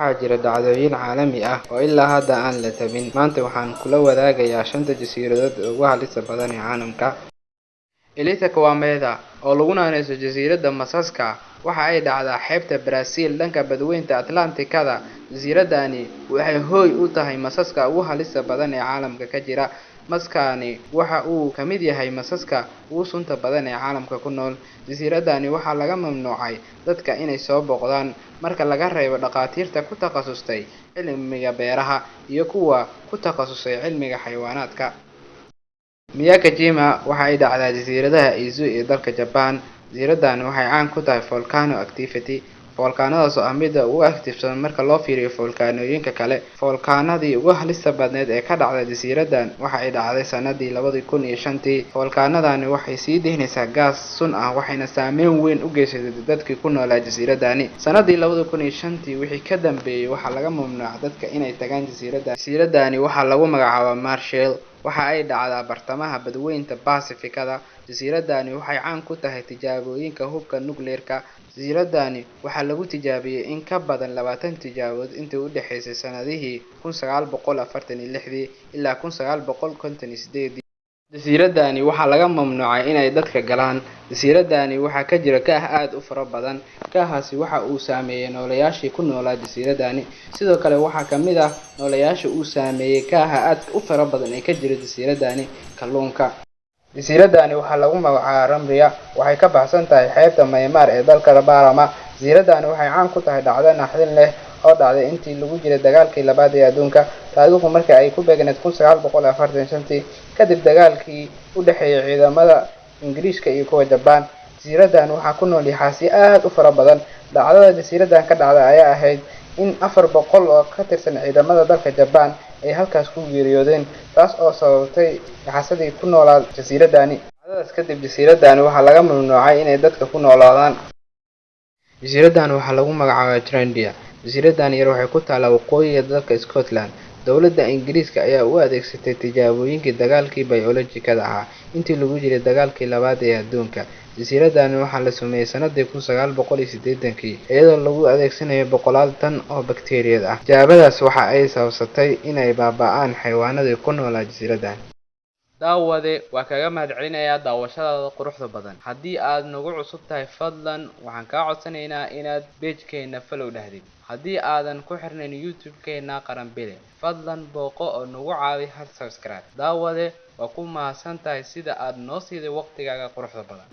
waxaa jira dhacdooyin caalami ah oo ilaa hadda aan la tabin. Maanta waxaan kula wadaagayaa 5 jasiiradood ee ugu halista badan ee caalamka. Ilha Queimada, oo lagu naanayso jasiiradda masaska, waxa ay dhacdaa xeebta Brazil dhanka badweynta Atlantic-da. Jasiiradani waxay hooy u tahay masaska ugu halista badan ee caalamka ka jira. Maskani waxa uu ka mid yahay masaska ugu sunta badan ee caalamka ku nool. Jasiiradani waxaa laga mamnuucay dadka inay soo booqdaan marka laga reebo dhaqaatiirta ku takhasustay cilmiga beeraha iyo kuwa ku takhasusay cilmiga xayawaanaadka. Miyakajima waxa ay dhacdaa jasiiradda Izu ee dalka Japan. Jasiiradani waxay caan ku tahay volcano activity, volcanodaas oo ah mid ugu activesan marka loo fiiriyo volcanoyinka kale. Volcanadii ugu halista badneed ee ka dhacday jasiiraddan waxa ay dhacday sanadii 2005. Volcanadani waxay sii deynaysaa gaas sun ah waxayna saameyn weyn u geysatay dadkii ku noolaa jasiiradani. Sanadii 2005 wixii ka dambeeyay waxaa laga mamnuucay dadka inay tagaan jasiiradda. Jasiiradani waxaa lagu magacaabaa Marshall, waxa ay dhacdaa bartamaha badweynta Pacific-da. Jasiiradani waxay caan ku tahay tijaabooyinka hubka nuclear-ka. Jasiiradani waxaa lagu tijaabiyay in ka badan 20 tijaabood intii u dhaxaysay sanadihii 1946 ilaa 1958. Jasiiradani waxaa laga mamnuucay inay dadka galaan. Jasiiradani waxaa ka jira kaah aad u fara badan. Kaahaasi waxa uu saameeyay nooleyaashii ku noolaa jasiiradani. Sidoo kale waxaa ka mid ah nooleyaasha uu saameeyay kaaha aad u fara badan ee ka jira jasiiradani kalluunka. Jasiiradani waxaa lagu magacaabaa Rambia, waxay ka baxsan tahay xeebta Myanmar ee dalka Burma. Jasiiradani waxay caan ku tahay dhacdo naxdin leh oo dhacday intii lagu jiray dagaalkii labaad ee adduunka. Taariikhdu markii ay ku beegneyd 1945 kadib dagaalkii u dhaxeeyay ciidamada Ingiriiska iyo kuwa Japan. Jasiiraddan waxaa ku nool yaxaasi aad u fara badan. Dhacdada jasiiraddan ka dhacday ayaa ahayd in 400 oo ka tirsan ciidamada dalka Japan ay halkaas ku geeriyoodeen, taas oo sababtay yaxaasadii ku noolaa jasiiradani. Dhacdadaas kadib jasiiradani waxaa laga mamnuucay inay dadka ku noolaadaan. Jasiiraddan waxaa lagu magacaabaa Trendia. Jasiiraddan yar waxay ku taallaa waqooyiga dalka Scotland. Dowladda Ingiriiska ayaa u adeegsatay tijaabooyinkii dagaalkii biology-da ahaa intii lagu jiray dagaalkii labaad ee adduunka. Jasiiraddan waxaa la sameeyay sanadii 1980 iyadoo lagu adeegsanayo 100 tan oo bakteeriyad ah. Tijaabadaas waxa ay sababtay inay baaba'aan xayawaanadii ku noolaa jasiiraddan. Daawade waa kaga mahadcelinayaa daawashadaada quruxda badan. Haddii aad nagu cusub tahay fadlan waxaan kaa codsanaynaa inaad page-keena follow dhahdid. Haddii aadan ku xirnayn YouTube-keena Qaranbile, fadlan booqo oo nagu caawi hal subscribe. Daawade waa ku mahadsantahay sida aad noo siiday waqtigaaga quruxda badan.